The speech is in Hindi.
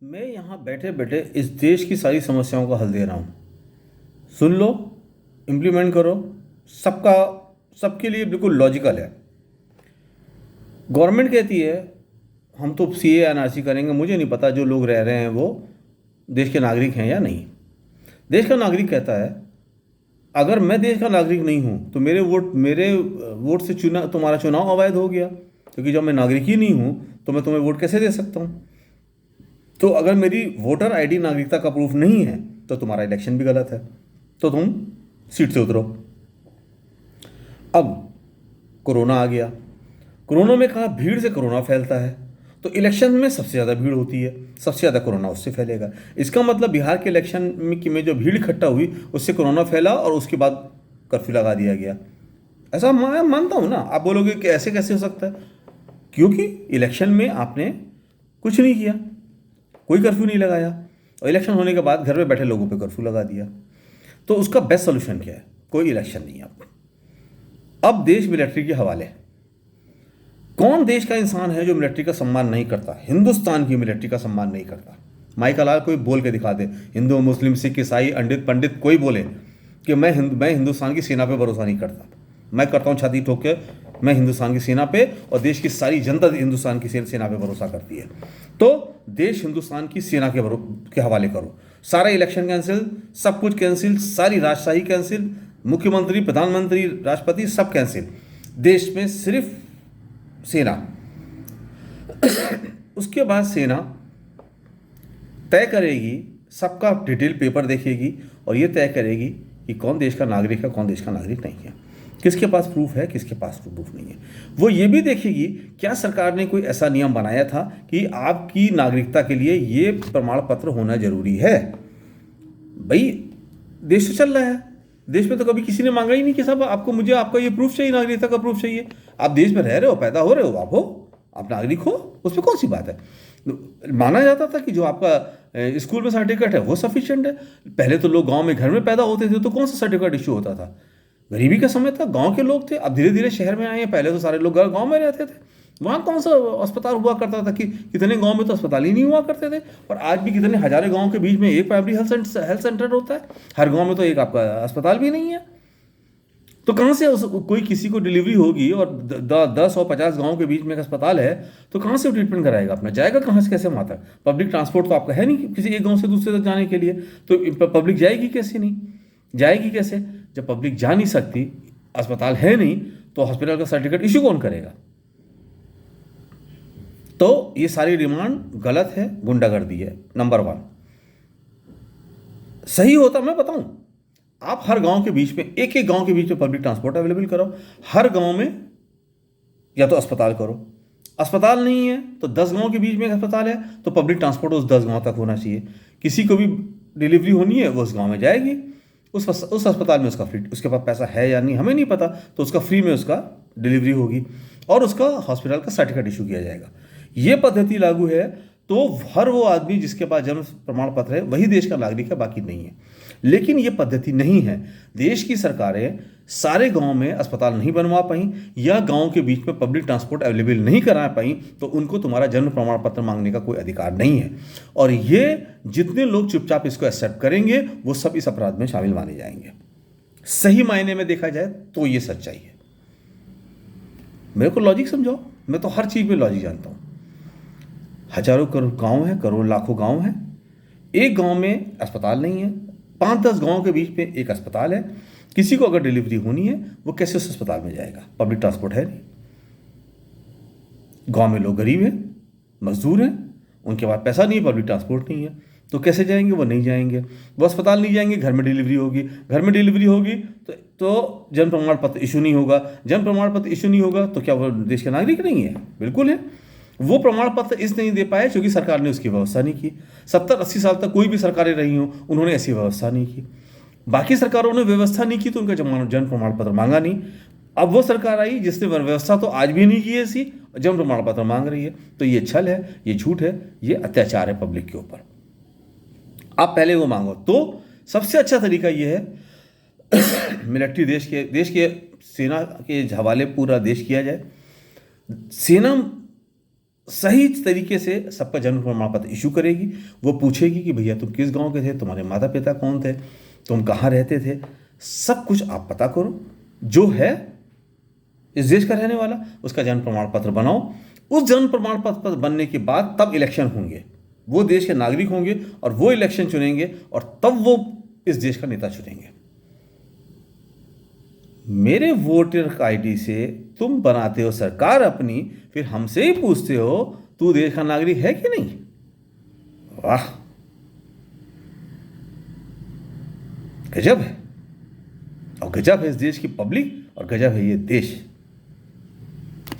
मैं यहाँ बैठे बैठे इस देश की सारी समस्याओं का हल दे रहा हूँ। सुन लो, इम्प्लीमेंट करो। सबका सबके लिए बिल्कुल लॉजिकल है। गवर्नमेंट कहती है हम तो सीए एनआरसी करेंगे। मुझे नहीं पता जो लोग रह रहे हैं वो देश के नागरिक हैं या नहीं। देश का नागरिक कहता है अगर मैं देश का नागरिक नहीं हूँ तो मेरे वोट से चुना तुम्हारा चुनाव अवैध हो गया, क्योंकि जब मैं नागरिक ही नहीं हूँ तो मैं तुम्हें वोट कैसे दे सकता हूँ। तो अगर मेरी वोटर आईडी नागरिकता का प्रूफ नहीं है तो तुम्हारा इलेक्शन भी गलत है, तो तुम सीट से उतरो। अब कोरोना आ गया। कोरोना में कहा भीड़ से कोरोना फैलता है, तो इलेक्शन में सबसे ज़्यादा भीड़ होती है, सबसे ज़्यादा कोरोना उससे फैलेगा। इसका मतलब बिहार के इलेक्शन में जो भीड़ इकट्ठा हुई उससे कोरोना फैला और उसके बाद कर्फ्यू लगा दिया गया। ऐसा मैं मानता हूँ ना। आप बोलोगे कि ऐसे कैसे हो सकता है, क्योंकि इलेक्शन में आपने कुछ नहीं किया, कोई कर्फ्यू नहीं लगाया, और इलेक्शन होने के बाद घर में बैठे लोगों पे कर्फ्यू लगा दिया। तो उसका बेस्ट सोल्यूशन क्या है? कोई इलेक्शन नहीं है। अब देश मिलिट्री के हवाले। कौन देश का इंसान है जो मिलिट्री का सम्मान नहीं करता? हिंदुस्तान की मिलिट्री का सम्मान नहीं करता। माइकल लाल कोई बोल के दिखा दे, हिंदू मुस्लिम सिख ईसाई अंडित पंडित कोई बोले कि मैं हिंदुस्तान की सेना पे भरोसा नहीं करता। मैं करता हूँ छाती ठोक के, मैं हिंदुस्तान की सेना पे, और देश की सारी जनता हिंदुस्तान की सेना पे भरोसा करती है। तो देश हिंदुस्तान की सेना के हवाले करो। सारा इलेक्शन कैंसिल, सब कुछ कैंसिल, सारी राजशाही कैंसिल, मुख्यमंत्री प्रधानमंत्री राष्ट्रपति सब कैंसिल। देश में सिर्फ सेना। उसके बाद सेना तय करेगी, सबका डिटेल पेपर देखेगी और ये तय करेगी कि कौन देश का नागरिक है, कौन देश का नागरिक नहीं है, किसके पास प्रूफ है, किसके पास प्रूफ नहीं है। वो ये भी देखेगी क्या सरकार ने कोई ऐसा नियम बनाया था कि आपकी नागरिकता के लिए ये प्रमाण पत्र होना जरूरी है। भाई देश तो चल रहा है, देश में तो कभी किसी ने मांगा ही नहीं कि साहब आपको मुझे आपका ये प्रूफ चाहिए, नागरिकता का प्रूफ चाहिए। आप देश में रह रहे हो, पैदा हो रहे हो, आप नागरिक हो, उसमें कौन सी बात है। माना जाता था कि जो आपका स्कूल में सर्टिफिकेट है वो सफिशिएंट है। पहले तो लोग गांव में घर में पैदा होते थे तो कौन सा सर्टिफिकेट इश्यू होता था? गरीबी का समय था, गांव के लोग थे। अब धीरे धीरे शहर में आए हैं, पहले तो सारे लोग गांव में रहते थे। वहाँ कौन सा अस्पताल हुआ करता था? कि कितने गांव में तो अस्पताल ही नहीं हुआ करते थे, और आज भी कितने हजारों गांव के बीच में एक प्राइमरी हेल्थ सेंटर होता है। हर गांव में तो एक आपका अस्पताल भी नहीं है। तो कहाँ से कोई किसी को डिलीवरी होगी और 10 और 50 गाँव के बीच में एक अस्पताल है, तो कहाँ से वो ट्रीटमेंट कराएगा? अपना जाएगा कहाँ से, कैसे वहाँ तक? पब्लिक ट्रांसपोर्ट तो आपका है नहीं किसी एक गाँव से दूसरे तक जाने के लिए, तो पब्लिक जाएगी कैसे? नहीं जाएगी कैसे? जब पब्लिक जा नहीं सकती, अस्पताल है नहीं, तो हॉस्पिटल का सर्टिफिकेट इशू कौन करेगा? तो ये सारी डिमांड गलत है, गुंडागर्दी है। नंबर 1 सही होता, मैं बताऊं, आप हर गांव के बीच में, एक एक गांव के बीच में पब्लिक ट्रांसपोर्ट अवेलेबल करो। हर गांव में या तो अस्पताल करो, अस्पताल नहीं है तो 10 गांव के बीच में एक अस्पताल है, तो पब्लिक ट्रांसपोर्ट उस 10 गांव तक होना चाहिए। किसी को भी डिलीवरी होनी है वो उस गांव में जाएगी, उस अस्पताल में उसका फ्री, उसके पास पैसा है या नहीं हमें नहीं पता, तो उसका फ्री में उसका डिलीवरी होगी और उसका हॉस्पिटल का सर्टिफिकेट इशू किया जाएगा। ये पद्धति लागू है तो हर वो आदमी जिसके पास जन्म प्रमाण पत्र है वही देश का नागरिक है, बाकी नहीं है। लेकिन ये पद्धति नहीं है। देश की सरकारें सारे गांव में अस्पताल नहीं बनवा पाई या गांव के बीच में पब्लिक ट्रांसपोर्ट अवेलेबल नहीं करा पाई, तो उनको तुम्हारा जन्म प्रमाण पत्र मांगने का कोई अधिकार नहीं है। और ये जितने लोग चुपचाप इसको एक्सेप्ट करेंगे वो सब इस अपराध में शामिल माने जाएंगे। सही मायने में देखा जाए तो ये सच्चाई है। मेरे को लॉजिक समझाओ, मैं तो हर चीज में लॉजिक जानता हूं। हजारों करोड़ गांव है, करोड़ लाखों गांव है, एक गांव में अस्पताल नहीं है, 5-10 गांव के बीच में एक अस्पताल है। किसी को अगर डिलीवरी होनी है वो कैसे उस अस्पताल में जाएगा? पब्लिक ट्रांसपोर्ट है नहीं। गांव में लोग गरीब हैं, मजदूर हैं, उनके पास पैसा नहीं है, पब्लिक ट्रांसपोर्ट नहीं है, तो कैसे जाएंगे? वो नहीं जाएंगे, वो अस्पताल नहीं जाएंगे। घर में डिलीवरी होगी, घर में डिलीवरी होगी तो जन्म प्रमाण पत्र इशू नहीं होगा। जन्म प्रमाण पत्र इशू नहीं होगा तो क्या वो देश के नागरिक नहीं है? बिल्कुल है। वो प्रमाण पत्र इस नहीं दे पाए क्योंकि सरकार ने उसकी व्यवस्था नहीं की। 70-80 साल तक कोई भी सरकारें रही हों, उन्होंने ऐसी व्यवस्था नहीं की। बाकी सरकारों ने व्यवस्था नहीं की तो उनका जन्म प्रमाण पत्र मांगा नहीं। अब वो सरकार आई जिसने व्यवस्था तो आज भी नहीं की ऐसी, जन्म प्रमाण पत्र मांग रही है। तो ये छल है, ये झूठ है, ये अत्याचार है पब्लिक के ऊपर। आप पहले वो मांगो। तो सबसे अच्छा तरीका ये है मिलिट्री देश के सेना के हवाले पूरा देश किया जाए। सेना सही तरीके से सबका जन्म प्रमाण पत्र इशू करेगी। वो पूछेगी कि भैया तुम किस गांव के थे, तुम्हारे माता पिता कौन थे, तुम कहाँ रहते थे, सब कुछ आप पता करो। जो है इस देश का रहने वाला, उसका जन्म प्रमाण पत्र बनाओ। उस जन्म प्रमाण पत्र बनने के बाद तब इलेक्शन होंगे, वो देश के नागरिक होंगे और वो इलेक्शन चुनेंगे और तब वो इस देश का नेता चुनेंगे। मेरे वोटर आईडी से तुम बनाते हो सरकार अपनी, फिर हमसे ही पूछते हो तू देश का नागरिक है कि नहीं। वाह, गजब है। और गजब है इस देश की पब्लिक और गजब है ये देश।